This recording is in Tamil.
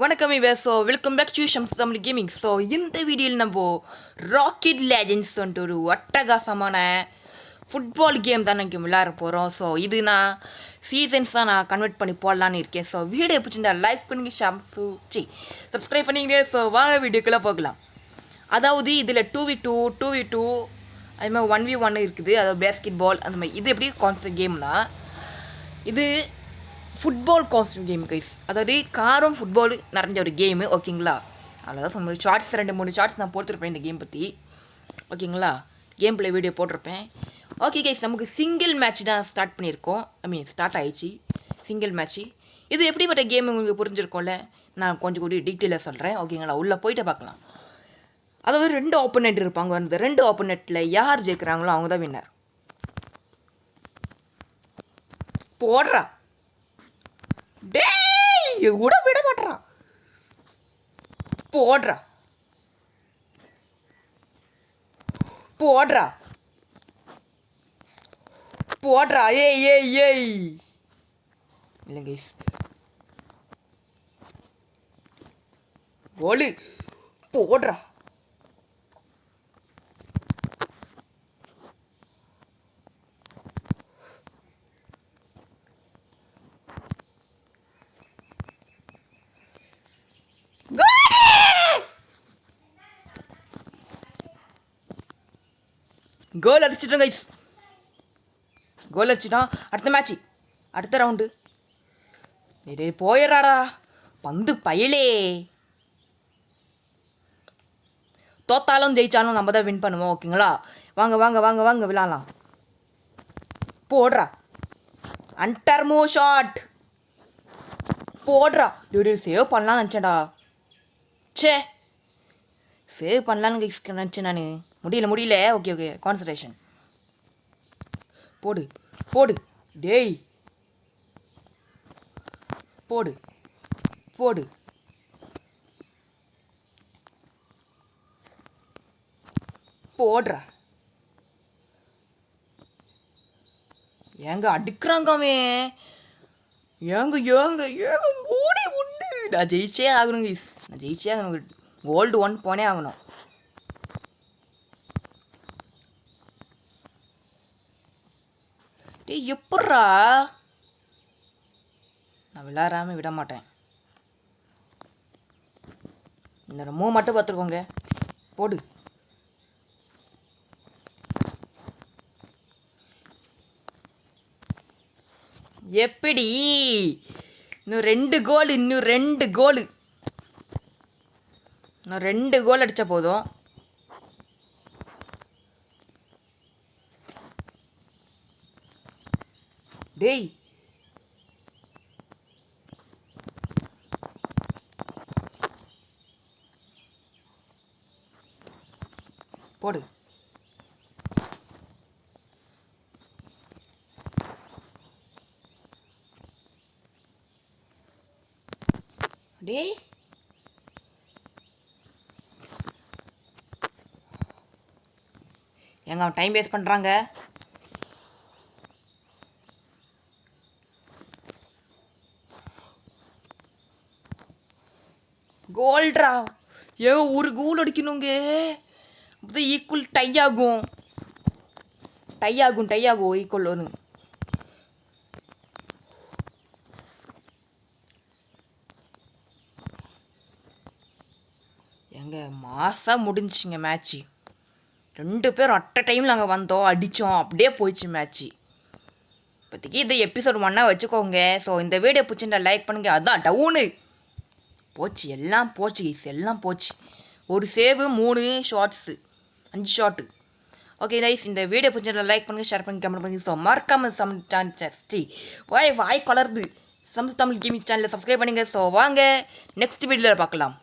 வணக்கம் இவர். So welcome back to Shams Tamil gaming. So இந்த வீடியோவில் நம்ம ராக்கெட் லேஜெண்ட்ஸ் வந்துட்டு ஒரு அட்டகாசமான ஃபுட்பால் கேம் தான் எனக்கு விளையாட போகிறோம். ஸோ இது நான் சீசன்ஸாக நான் கன்வெர்ட் பண்ணி போடலான்னு இருக்கேன். ஸோ வீடியோ பிடிச்சிருந்தா லைக் பண்ணுங்க, சப்ஸ்கிரைப் பண்ணிக்கிறேன். ஸோ வாங்க வீடியோக்குள்ளே போகலாம். அதாவது இதில் 2v2 2v2 அது மாதிரி 1v1 இருக்குது. அதாவது பேஸ்கெட் பால் அந்த மாதிரி. இது எப்படி கான்செப்ட் கேம்னா இது ஃபுட்பால் காஸ்டியூம் கேம் கைஸ். அதாவது காரும் ஃபுட்பால் நிறைஞ்ச ஒரு கேமு, ஓகேங்களா? அவ்வளோதான் சொன்ன. ஷார்ட்ஸ் 2-3 ஷார்ட்ஸ் நான் போட்டிருப்பேன் இந்த கேம் பற்றி, ஓகேங்களா? கேம் பிளே வீடியோ போட்டிருப்பேன். ஓகே கைஸ், நமக்கு சிங்கிள் மேட்ச் தான் ஸ்டார்ட் பண்ணியிருக்கோம். ஸ்டார்ட் ஆயிடுச்சு சிங்கிள் மேட்ச்சு. இது எப்படிப்பட்ட கேம் உங்களுக்கு புரிஞ்சிருக்கோம்ல, நான் கொஞ்சம் கூட டீட்டெயிலாக சொல்கிறேன், ஓகேங்களா? உள்ளே போயிட்டு பார்க்கலாம். அதாவது 2 ஆப்போனெண்ட் இருப்பாங்க. அந்த 2 ஆப்போனெண்ட்டில் யார் ஜெயிக்கிறாங்களோ அவங்க தான் வின்னர். போடுறா டேய், கூட விட மாட்டான். போடுறா போடுறா போடுறா. ஏய் ஏய் ஏய் இல்லைங்க கைஸ், கோலு போடுறா. கோல் அடிச்சிட்டோம் கைஸ், கோல் அடிச்சிட்டோம். அடுத்த மேட்ச்சு, அடுத்த ரவுண்டு. போயிடறாடா பந்து பயலே. தோத்தாலும் ஜெயிச்சாலும் நம்ம தான் வின் பண்ணுவோம், ஓகேங்களா? வாங்க வாங்க வாங்க வாங்க விளாட்லாம். போடுறா அன்டர்மோ ஷாட். போடுறா. சேவ் பண்ணலாம்னு நினச்சேன்டா. சே, சேவ் பண்ணலான்னு நினச்சேன் நான். முடியல. Okay concentration. போடு போடு டேய், போடு போடு. போடுறா. ஏங்க அடிக்கிறாங்கமே, ஏங்க ஏங்க ஏங்க மூடி உண்டு. நான் ஜெயிச்சே ஆகணும் கைஸ், நான் ஜெயிச்சே ஆகணும். கோல்டு 1 போனே ஆகணும். டேய் எப்பட்றா, நான் விளையாடாமல் விட மாட்டேன். இந்த மூவ் மட்டும் பார்த்துருக்கோங்க. போடு. எப்படி? இன்னும் 2 கோல், இன்னும் 2 கோல், இன்னும் 2 கோல் அடித்தா போதும். டேய் போடு. டேய் எங்க அவன் டைம் வேஸ்ட் பண்ணுறாங்க. கோல்ட்ரா. ஒரு கோல் அடிக்கணுங்க, அது ஈக்குவல் டை ஆகும் ஈக்குவல் ஒன்று. எங்க மாசாக முடிஞ்சிங்க மேட்ச்சு. 2 பேரும் அட் அ டைமில் நாங்கள் வந்தோம், அடித்தோம், அப்படியே போயிடுச்சு மேட்ச்சு. இப்போதைக்கு இது எபிசோட் 1 வச்சுக்கோங்க. ஸோ இந்த வீடியோ பிடிச்சிருந்தா லைக் பண்ணுங்க. அதான் டவுனு போச்சு, எல்லாம் போச்சு கைஸ், எல்லாம் போச்சு. ஒரு சேவு, 3 ஷார்ட்ஸு, 5 ஷார்ட்டு. ஓகே கைஸ், இந்த வீடியோ பிடிச்சிருந்தா லைக் பண்ணுங்கள், ஷேர் பண்ணுங்க, கமெண்ட் பண்ணுங்க. ஸோ மறக்காமல் வாய் கலருது சம்ஸ் தமிழ் கேமிங் சேனலில் சப்ஸ்கிரைப் பண்ணுங்கள். ஸோ வாங்க நெக்ஸ்ட் வீடியோவில் பார்க்கலாம்.